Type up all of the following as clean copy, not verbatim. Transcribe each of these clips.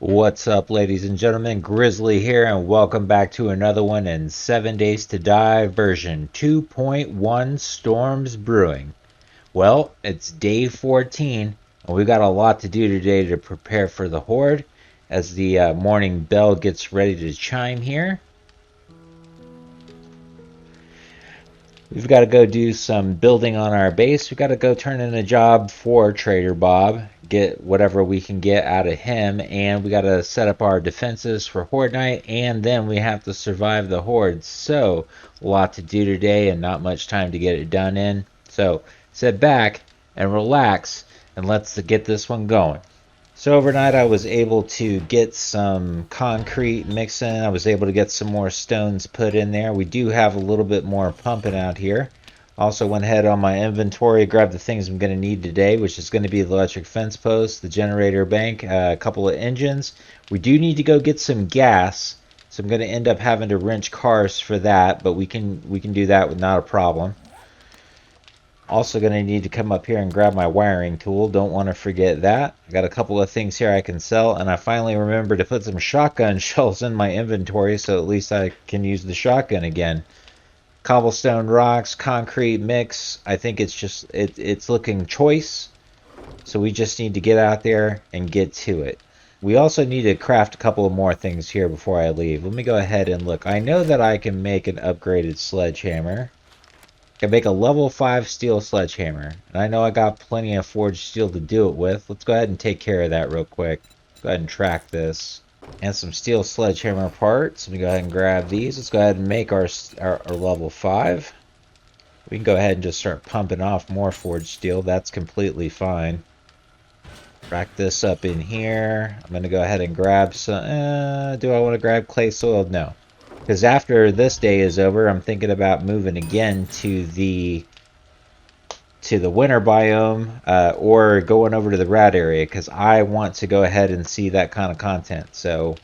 What's up, ladies and gentlemen? Grizzly here, and welcome back to another one in 7 Days to Die version 2.1 Storms Brewing. Well, it's day 14, and we've got a lot to do today to prepare for the Horde as the morning bell gets ready to chime here. We've got to go do some building on our base. We've got to go turn in a job for Trader Bob, get whatever we can get out of him, and we got to set up our defenses for Horde Night, and then we have to survive the Horde. So, a lot to do today and not much time to get it done in. So, sit back and relax, and let's get this one going. So overnight I was able to get some concrete mixing. I was able to get some more stones put in there. We do have a little bit more pumping out here. Also went ahead on my inventory, grabbed the things I'm going to need today, which is going to be the electric fence post, the generator bank, a couple of engines. We do need to go get some gas, so I'm going to end up having to wrench cars for that, but we can do that with not a problem. Also going to need to come up here and grab my wiring tool. Don't want to forget that. I got a couple of things here I can sell, and I finally remembered to put some shotgun shells in my inventory, so at least I can use the shotgun again. Cobblestone rocks, concrete mix. I think it's looking choice, so we just need to get out there and get to it. We also need to craft a couple of more things here before I leave. Let me go ahead and look. I know that I can make an upgraded sledgehammer. I can make a level 5 steel sledgehammer, and I know I got plenty of forged steel to do it with. Let's go ahead and take care of that real quick. Go ahead and track this. And some steel sledgehammer parts. Let me go ahead and grab these. Let's go ahead and make our level 5. We can go ahead and just start pumping off more forged steel. That's completely fine. Rack this up in here. I'm going to go ahead and grab some... do I want to grab clay soil? No. Because after this day is over, I'm thinking about moving again to the winter biome, or going over to the rat area, because I want to go ahead and see that kind of content. So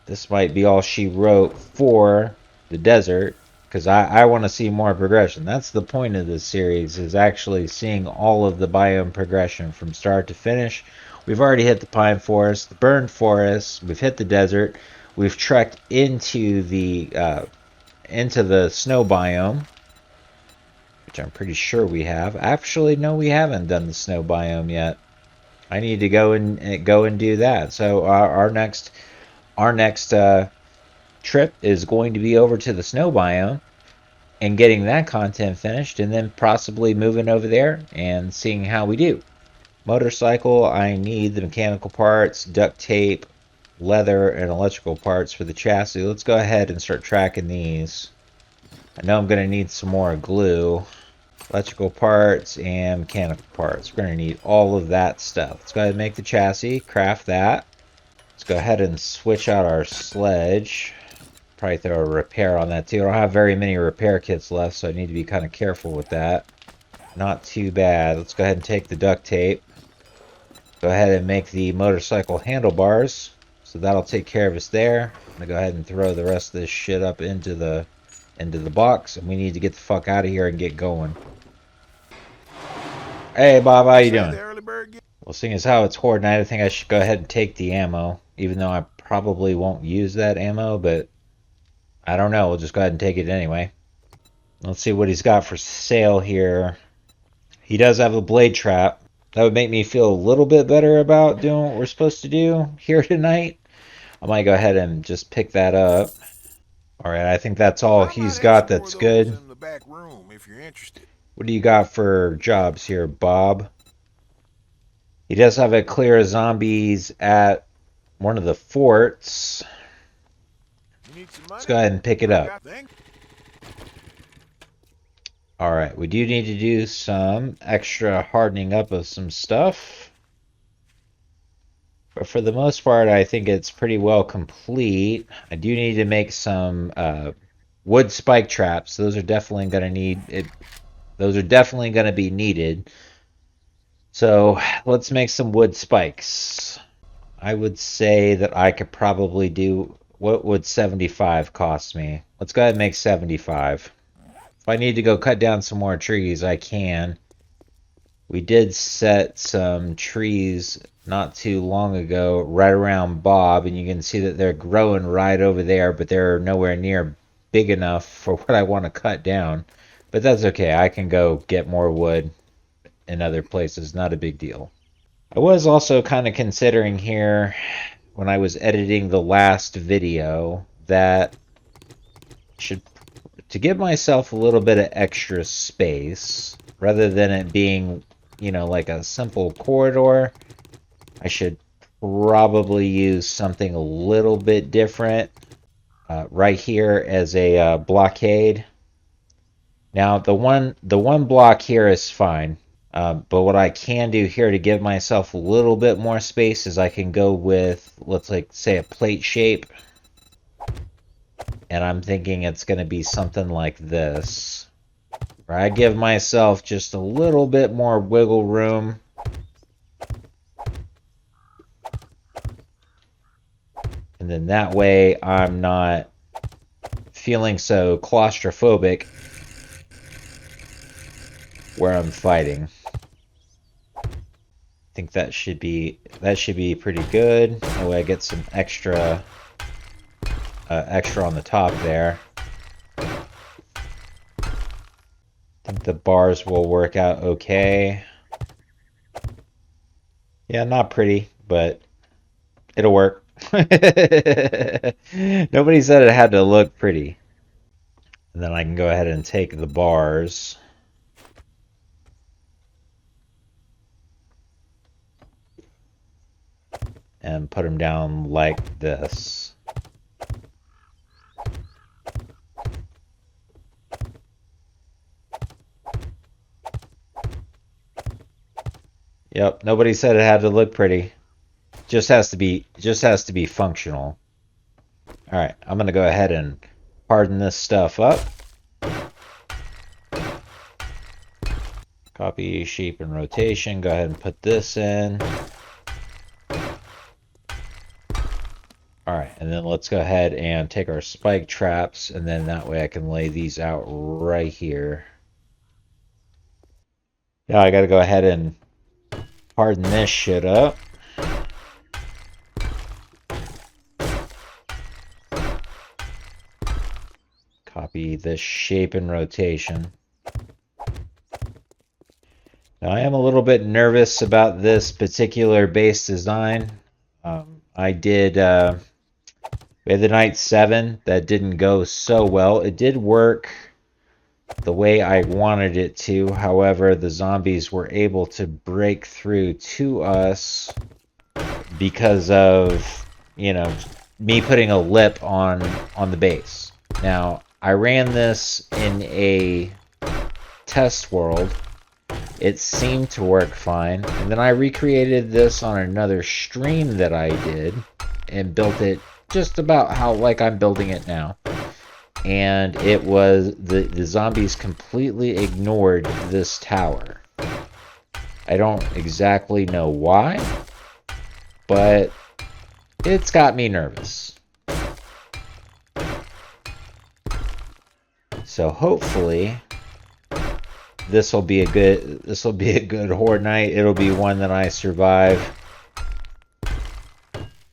this might be all she wrote for the desert, because I want to see more progression. That's the point of this series, is actually seeing all of the biome progression from start to finish. We've already hit the pine forest, the burned forest, we've hit the desert. We've trekked into the snow biome, which I'm pretty sure we have. Actually, no, we haven't done the snow biome yet. I need to go and do that. So our next trip is going to be over to the snow biome and getting that content finished, and then possibly moving over there and seeing how we do. Motorcycle, I need the mechanical parts, duct tape, leather, and electrical parts for the chassis. Let's go ahead and start tracking these. I know I'm going to need some more glue, electrical parts, and mechanical parts. We're going to need all of that stuff. Let's go ahead and make the chassis, craft that. Let's go ahead and switch out our sledge. Probably throw a repair on that too. I don't have very many repair kits left, so I need to be kind of careful with that. Not too bad. Let's go ahead and take the duct tape. Go ahead and make the motorcycle handlebars. So that'll take care of us there. I'm gonna go ahead and throw the rest of this shit up into the box, and we need to get the fuck out of here and get going. Hey Bob, how you doing? Well, seeing as how it's Horde Night, I think I should go ahead and take the ammo, even though I probably won't use that ammo, but I don't know, we'll just go ahead and take it anyway. Let's see what he's got for sale here. He does have a blade trap. That would make me feel a little bit better about doing what we're supposed to do here tonight. I might go ahead and just pick that up. Alright, I think that's all he's got that's good. What do you got for jobs here, Bob? He does have a clear zombies at one of the forts. Let's go ahead and pick it up. Alright, we do need to do some extra hardening up of some stuff. But for the most part, I think it's pretty well complete. I do need to make some wood spike traps. Those are definitely going to need it. Those are definitely going to be needed. So let's make some wood spikes. I would say that I could probably do... What would 75 cost me? Let's go ahead and make 75. If I need to go cut down some more trees, I can. We did set some trees not too long ago right around Bob, and you can see that they're growing right over there, but they're nowhere near big enough for what I want to cut down. But that's okay. I can go get more wood in other places. Not a big deal. I was also kind of considering here when I was editing the last video that should to give myself a little bit of extra space rather than it being, like a simple corridor. I should probably use something a little bit different right here as a blockade. Now the one block here is fine, but what I can do here to give myself a little bit more space is I can go with, let's say a plate shape, and I'm thinking it's going to be something like this, where I give myself just a little bit more wiggle room. And then that way I'm not feeling so claustrophobic where I'm fighting. I think that should be pretty good. That way I get some extra on the top there. I think the bars will work out okay. Yeah, not pretty, but it'll work. Nobody said it had to look pretty. And then I can go ahead and take the bars and put them down like this. Yep, nobody said it had to look pretty. Just has to be functional. All right, I'm going to go ahead and harden this stuff up. Copy, shape, and rotation. Go ahead and put this in. All right, and then let's go ahead and take our spike traps, and then that way I can lay these out right here. Now I got to go ahead and harden this shit up. Copy this shape and rotation. Now I am a little bit nervous about this particular base design. I did we had the Night 7 that didn't go so well. It did work the way I wanted it to. However, the zombies were able to break through to us because of, me putting a lip on the base. Now, I ran this in a test world. It seemed to work fine. And then I recreated this on another stream that I did and built it just about how like I'm building it now. And it was the zombies completely ignored this tower. I don't exactly know why, but it's got me nervous. So hopefully this will be a good Horde night. It'll be one that I survive.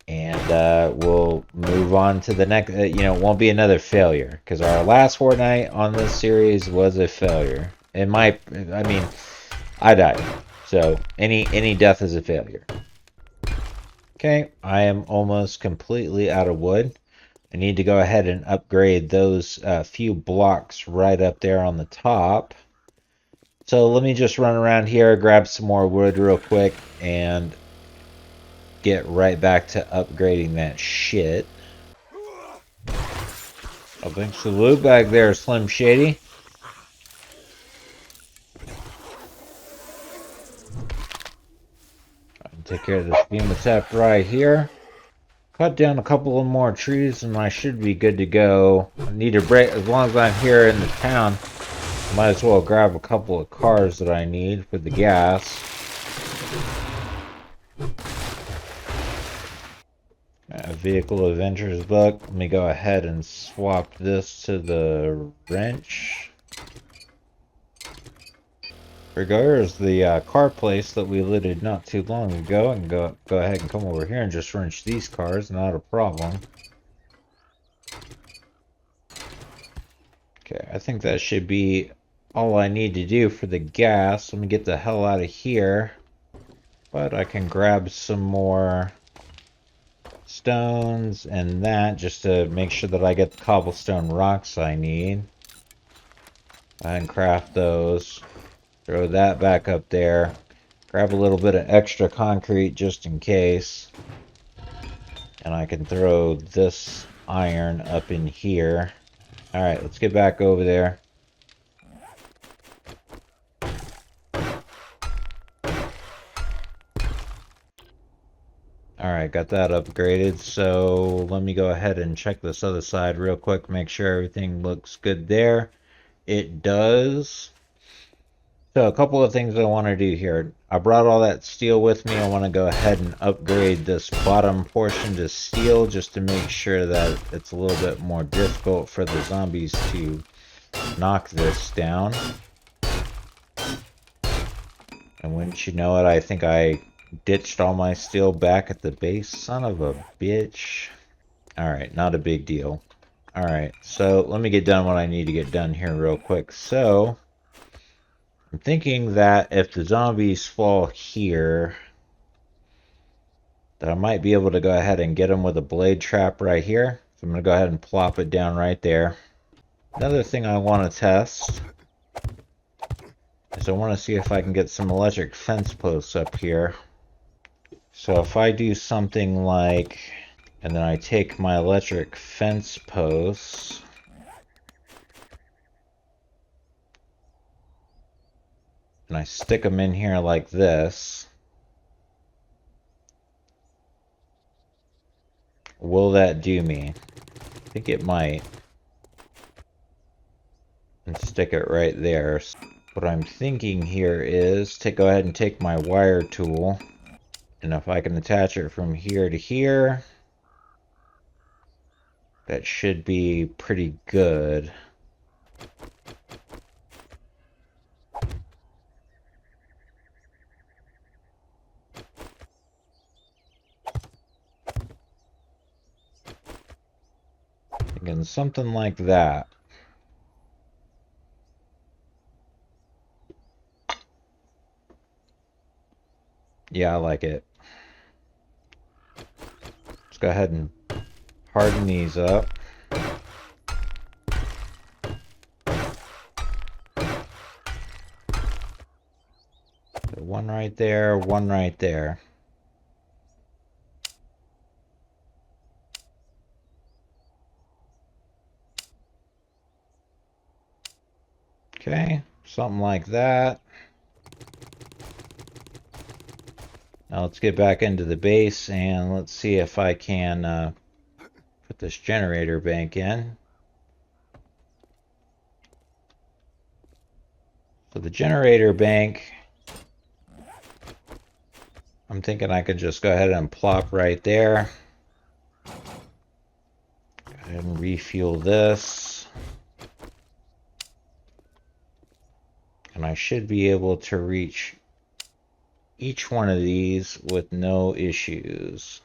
And we'll move on to the next. It won't be another failure, because our last Horde night on this series was a failure. I mean, I died, so any death is a failure. Okay, I am almost completely out of wood. I need to go ahead and upgrade those few blocks right up there on the top. So let me just run around here, grab some more wood real quick, and get right back to upgrading that shit. Oh, thanks for the loot back there, Slim Shady. I can take care of this beam attack right here. Cut down a couple of more trees and I should be good to go. I need to break, as long as I'm here in the town, I might as well grab a couple of cars that I need for the gas. Vehicle Adventures book. Let me go ahead and swap this to the wrench. There's the car place that we looted not too long ago, and go ahead and come over here and just wrench these cars, not a problem. Okay, I think that should be all I need to do for the gas. Let me get the hell out of here. But I can grab some more stones and that just to make sure that I get the cobblestone rocks I need. And craft those. Throw that back up there. Grab a little bit of extra concrete just in case. And I can throw this iron up in here. Alright, let's get back over there. Alright, got that upgraded. So let me go ahead and check this other side real quick. Make sure everything looks good there. It does. So a couple of things I want to do here. I brought all that steel with me. I want to go ahead and upgrade this bottom portion to steel just to make sure that it's a little bit more difficult for the zombies to knock this down. And wouldn't you know it, I think I ditched all my steel back at the base. Son of a bitch. Alright, not a big deal. Alright, so let me get done what I need to get done here real quick. So I'm thinking that if the zombies fall here, that I might be able to go ahead and get them with a blade trap right here. So I'm going to go ahead and plop it down right there. Another thing I want to test is I want to see if I can get some electric fence posts up here. So if I do something like, and then I take my electric fence posts, and I stick them in here like this, will that do me? I think it might. And stick it right there. What I'm thinking here is to go ahead and take my wire tool, and if I can attach it from here to here, that should be pretty good. Thinking something like that. Yeah, I like it. Let's go ahead and harden these up. So one right there, one right there. Okay, something like that. Now let's get back into the base and let's see if I can put this generator bank in. So the generator bank, I'm thinking I could just go ahead and plop right there. Go ahead and refuel this. And I should be able to reach each one of these with no issues.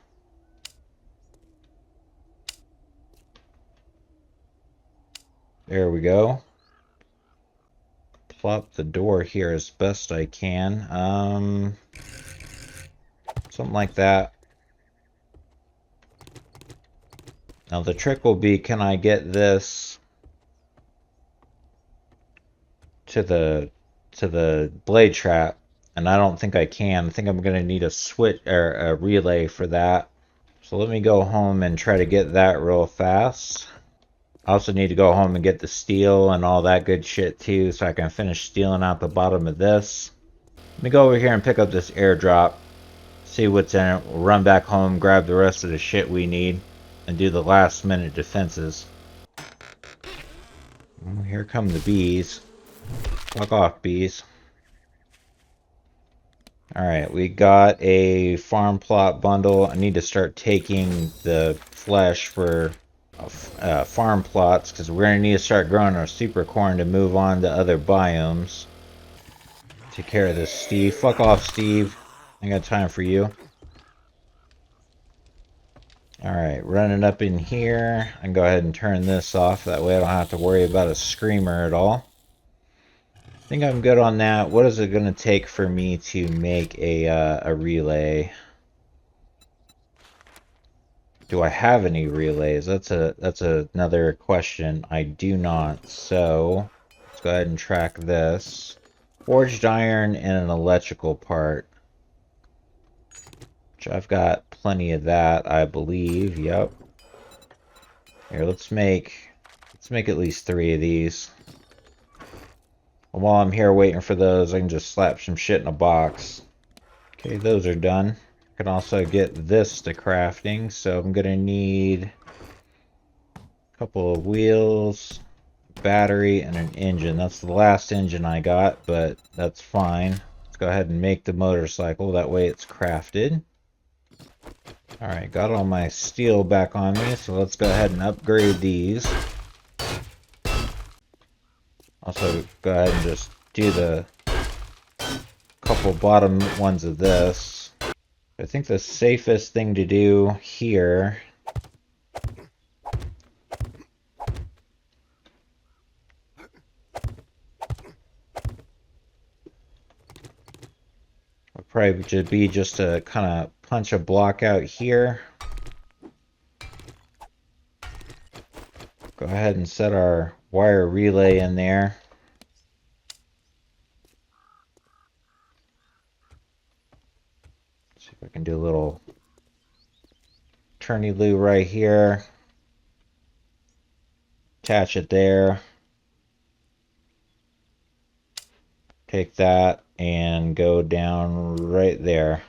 There we go. Plop the door here as best I can. Something like that. Now the trick will be, can I get this to the blade trap? And I don't think I can. I think I'm going to need a switch or a relay for that. So let me go home and try to get that real fast. I also need to go home and get the steel and all that good shit too, so I can finish stealing out the bottom of this. Let me go over here and pick up this airdrop, see what's in it. We'll run back home, grab the rest of the shit we need, and do the last minute defenses. Well, here come the bees. Fuck off, bees. Alright, we got a farm plot bundle. I need to start taking the flesh for farm plots, because we're going to need to start growing our super corn to move on to other biomes. Take care of this, Steve. Fuck off, Steve. I got time for you. Alright, running up in here. I can go ahead and turn this off. That way I don't have to worry about a screamer at all. I think I'm good on that. What is it going to take for me to make a relay? Do I have any relays? That's another question. I do not. So let's go ahead and track this. Forged iron and an electrical part. Which I've got plenty of that, I believe. Yep. Here, let's make at least 3 of these. And while I'm here waiting for those, I can just slap some shit in a box. Okay, those are done. I can also get this to crafting, so I'm gonna need a couple of wheels, battery, and an engine. That's the last engine I got, but that's fine. Let's go ahead and make the motorcycle, that way it's crafted. Alright, got all my steel back on me, so let's go ahead and upgrade these. Also, go ahead and just do the couple bottom ones of this. I think the safest thing to do here would probably be just to kind of punch a block out here. Go ahead and set our wire relay in there. See if I can do a little turny-loo right here. Attach it there. Take that and go down right there.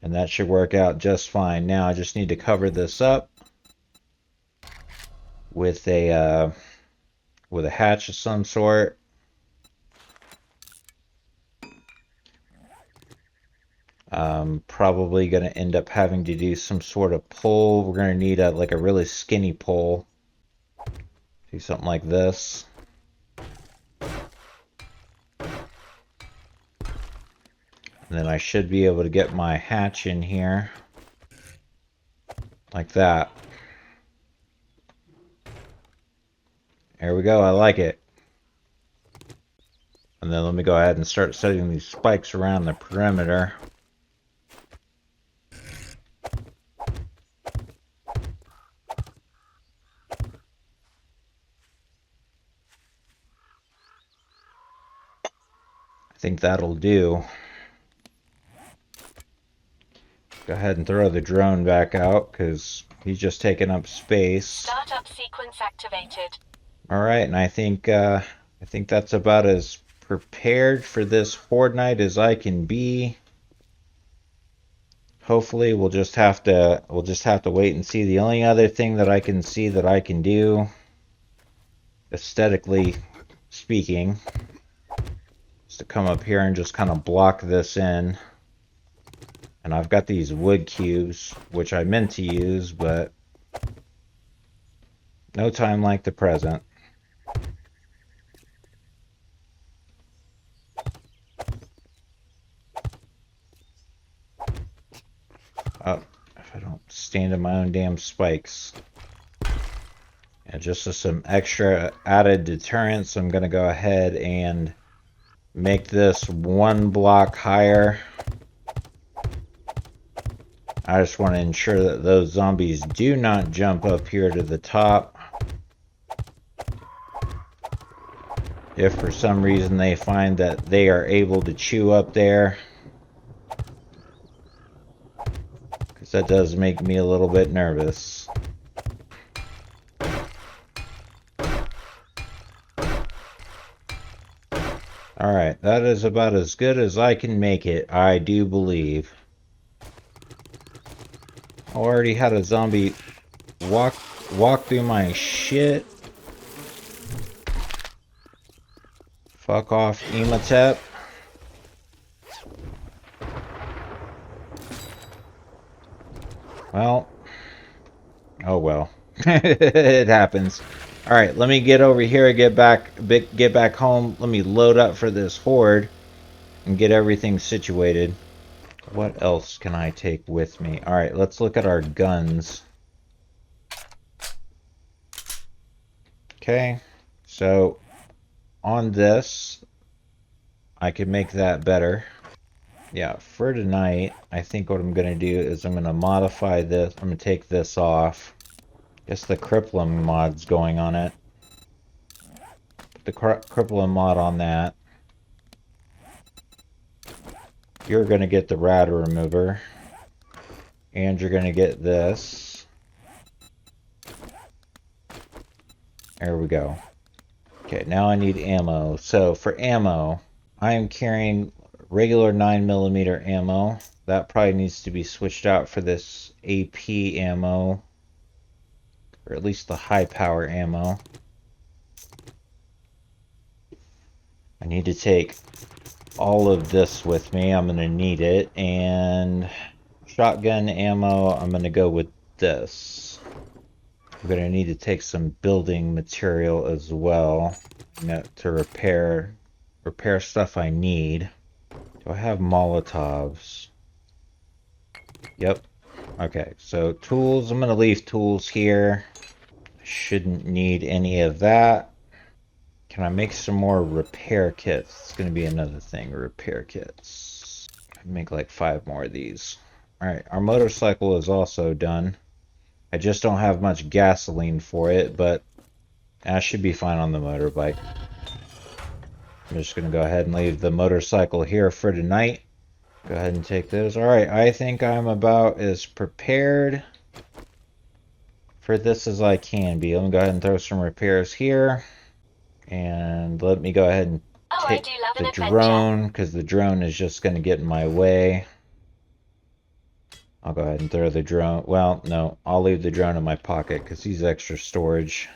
And that should work out just fine. Now I just need to cover this up with a hatch of some sort. Probably going to end up having to do some sort of pole. We're going to need like a really skinny pole. Do something like this. And then I should be able to get my hatch in here. Like that. There we go, I like it. And then let me go ahead and start setting these spikes around the perimeter. I think that'll do. Go ahead and throw the drone back out because he's just taking up space. Startup sequence activated. Alright, and I think that's about as prepared for this Horde night as I can be. Hopefully we'll just have to wait and see. The only other thing that I can see that I can do, aesthetically speaking, is to come up here and just kind of block this in. And I've got these wood cubes, which I meant to use, but no time like the present. Oh, if I don't stand in my own damn spikes. And just as some extra added deterrence, I'm going to go ahead and make this 1 block higher. I just want to ensure that those zombies do not jump up here to the top. If for some reason they find that they are able to chew up there. Because that does make me a little bit nervous. Alright, that is about as good as I can make it, I do believe. I already had a zombie walk through my shit. Fuck off, Ematep. Well. Oh well. It happens. Alright, let me get over here, get back home. Let me load up for this Horde. and get everything situated. What else can I take with me? Alright, let's look at our guns. Okay, so on this, I can make that better. Yeah, for tonight, I think what I'm going to do is I'm going to modify this. I'm going to take this off. Guess the crippling mod's going on it. Put the crippling mod on that. You're going to get the rad remover. And you're going to get this. There we go. Okay, now I need ammo. So for ammo, I am carrying regular 9mm ammo. That probably needs to be switched out for this AP ammo. Or at least the high power ammo. I need to take all of this with me. I'm going to need it. And shotgun ammo, I'm going to go with this. I'm going to need to take some building material as well to repair stuff I need. Do I have Molotovs? Yep. Okay, so tools. I'm going to leave tools here. Shouldn't need any of that. Can I make some more repair kits? It's going to be another thing, repair kits. I'd make like 5 more of these. Alright, our motorcycle is also done. I just don't have much gasoline for it, but I should be fine on the motorbike. I'm just going to go ahead and leave the motorcycle here for tonight. Go ahead and take those. Alright, I think I'm about as prepared for this as I can be. Let me go ahead and throw some repairs here. And let me go ahead and take the drone, because the drone is just going to get in my way. I'll go ahead and throw the drone. Well, no, I'll leave the drone in my pocket because he's extra storage.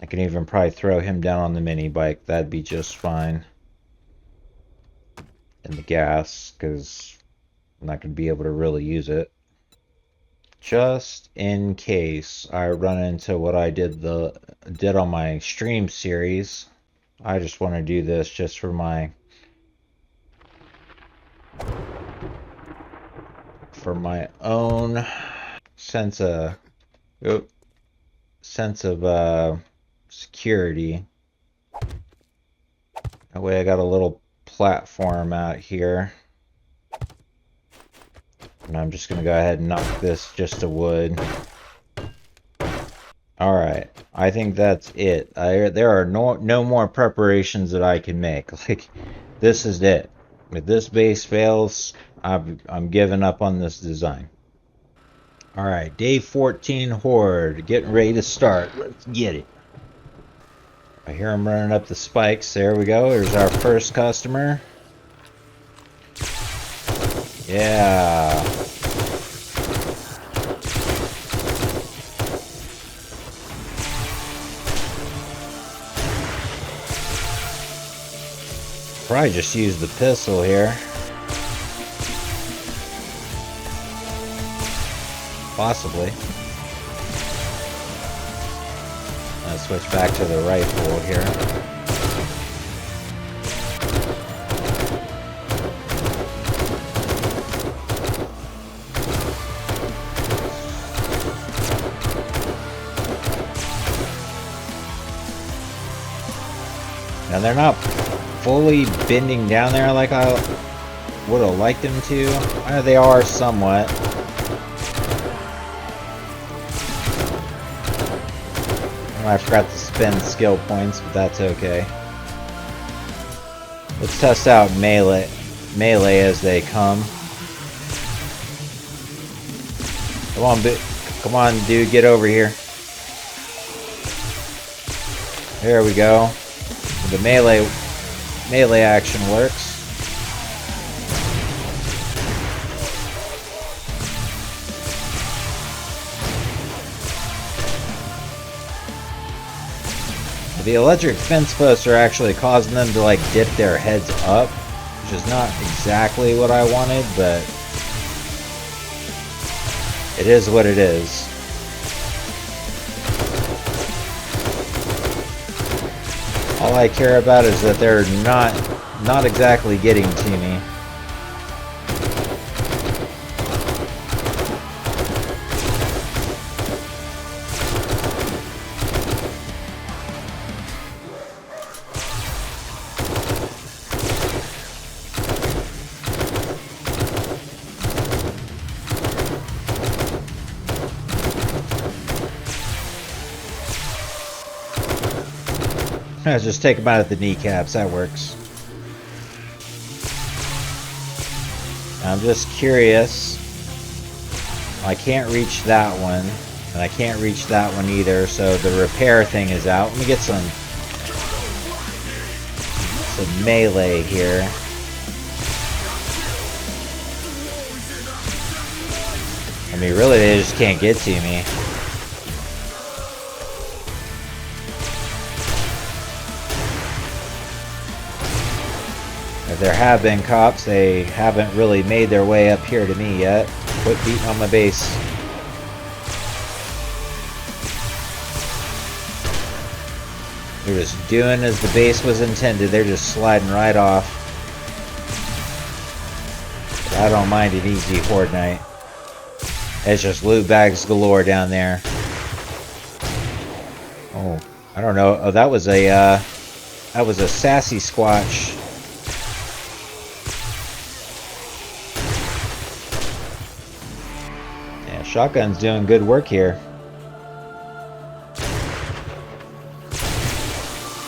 I can even probably throw him down on the mini bike. That'd be just fine. And the gas, because I'm not going to be able to really use it. Just in case I run into what I did on my stream series. I just want to do this just for my own sense of security. That way I got a little platform out here. And I'm just going to go ahead and knock this just to wood. Alright, I think that's it. There are no more preparations that I can make. Like, this is it. If this base fails, I'm giving up on this design. Alright, day 14 Horde. Getting ready to start. Let's get it. I hear him running up the spikes. There we go. There's our first customer. Yeah. Probably just use the pistol here. Possibly. Let's switch back to the rifle here. Now they're not fully bending down there like I would have liked them to. They are somewhat. I forgot to spend skill points, but that's okay. Let's test out melee as they come. Come on, dude, get over here. There we go. The melee action works. The electric fence posts are actually causing them to like dip their heads up, which is not exactly what I wanted, but it is what it is. All I care about is that they're not not exactly getting to me. Just take them out at the kneecaps, that works. I'm just curious. I can't reach that one, and I can't reach that one either, so the repair thing is out. Let me get some melee here. I mean, really, they just can't get to me. If there have been cops, they haven't really made their way up here to me yet. Quit beating on my base. They're just doing as the base was intended. They're just sliding right off. But I don't mind an easy Horde night. It's just loot bags galore down there. Oh, I don't know. Oh, that was a sassy squatch. Yeah, shotgun's doing good work here.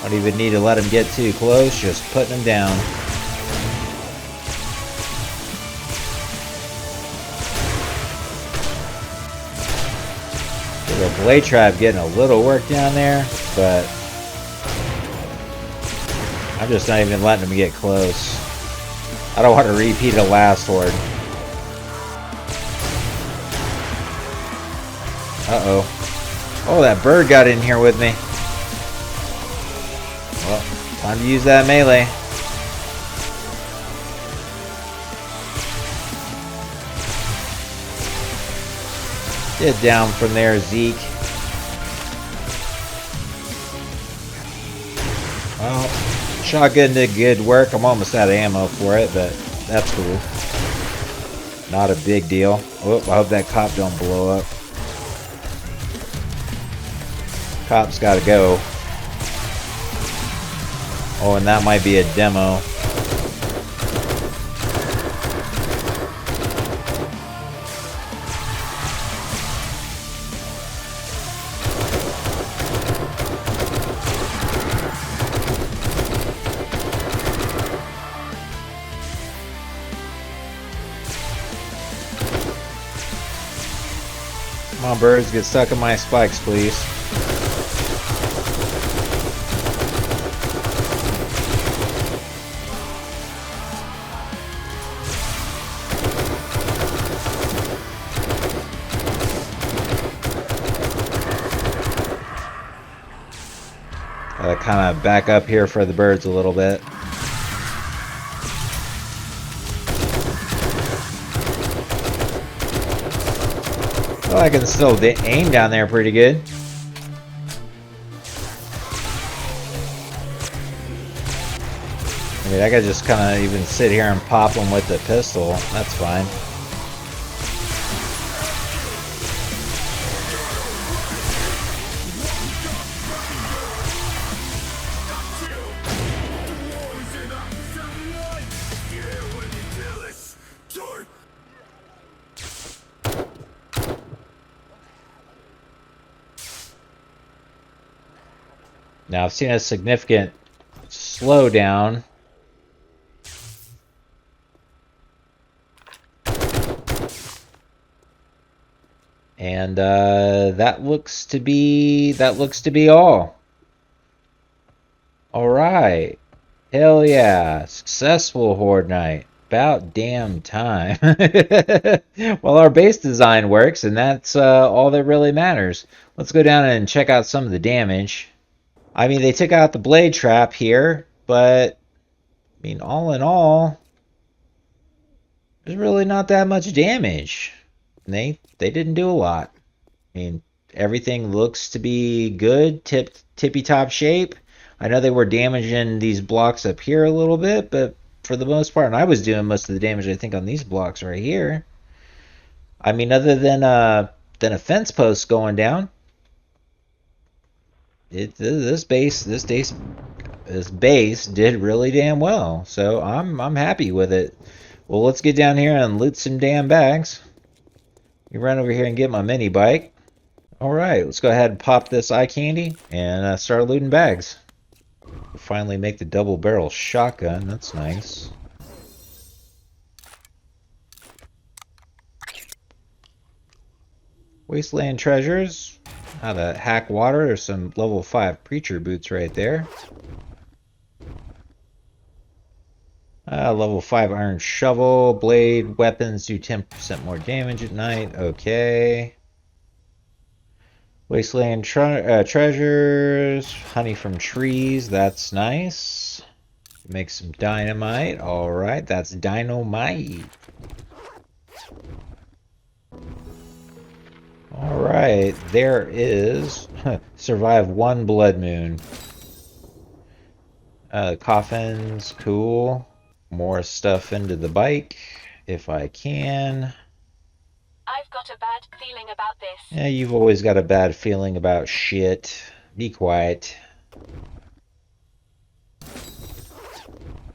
Don't even need to let him get too close, just putting him down. The blade trap getting a little work down there, but I'm just not even letting him get close. I don't want to repeat a last Horde. Uh-oh. Oh, that bird got in here with me. Well, time to use that melee. Get down from there, Zeke. Well, shotgun did good work. I'm almost out of ammo for it, but that's cool. Not a big deal. Oh, I hope that cop don't blow up. Cop's gotta go. Oh, and that might be a demo. Come on, birds, get stuck in my spikes, please. Gotta kind of back up here for the birds a little bit. Well, I can still aim down there pretty good. I mean, I could just kind of even sit here and pop them with the pistol. That's fine. Now I've seen a significant slowdown. And that looks to be all. All right. Hell yeah. Successful Horde night. About damn time. Well, our base design works, and that's all that really matters. Let's go down and check out some of the damage. I mean, they took out the blade trap here, but I mean, all in all, there's really not that much damage. They didn't do a lot. I mean, everything looks to be good, tippy top shape. I know they were damaging these blocks up here a little bit, but for the most part, and I was doing most of the damage I think on these blocks right here. I mean, other than a fence post going down, this base did really damn well. So I'm happy with it. Well, let's get down here and loot some damn bags. You run over here and get my mini bike. All right, let's go ahead and pop this eye candy and start looting bags. We'll finally make the double barrel shotgun. That's nice. Wasteland treasures. How to hack water. There's some level 5 preacher boots right there. Level 5 iron shovel. Blade weapons do 10% more damage at night. Okay. Wasteland treasures. Honey from trees. That's nice. Make some dynamite. Alright, that's dynamite. Alright, there is survive one blood moon. Coffins, cool. More stuff into the bike, if I can. I've got a bad feeling about this. Yeah, you've always got a bad feeling about shit. Be quiet.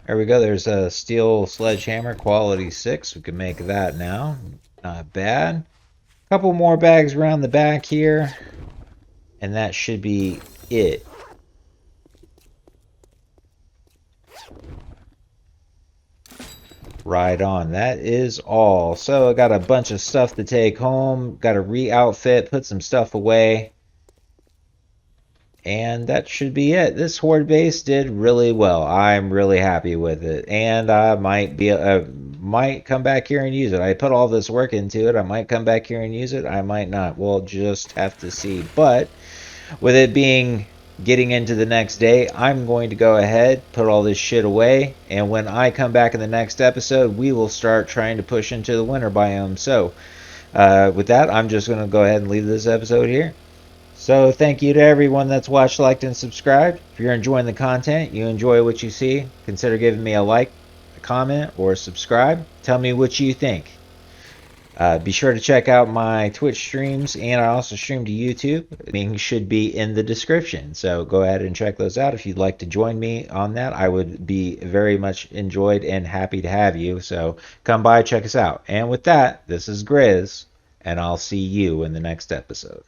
There we go, there's a steel sledgehammer, quality 6. We can make that now. Not bad. Couple more bags around the back here, and that should be it. Right on. That is all. So I got a bunch of stuff to take home. Got to re-outfit, put some stuff away. And that should be it. This Horde base did really well. I'm really happy with it. And I might come back here and use it. I put all this work into it. I might come back here and use it. I might not. We'll just have to see. But with it being getting into the next day, I'm going to go ahead, put all this shit away, and when I come back in the next episode, we will start trying to push into the winter biome. So with that, I'm just going to go ahead and leave this episode here. So thank you to everyone that's watched, liked, and subscribed. If you're enjoying the content, you enjoy what you see, consider giving me a like, a comment, or subscribe. Tell me what you think. Be sure to check out my Twitch streams, and I also stream to YouTube. Links should be in the description, so go ahead and check those out. If you'd like to join me on that, I would be very much enjoyed and happy to have you. So come by, check us out. And with that, this is Grizz, and I'll see you in the next episode.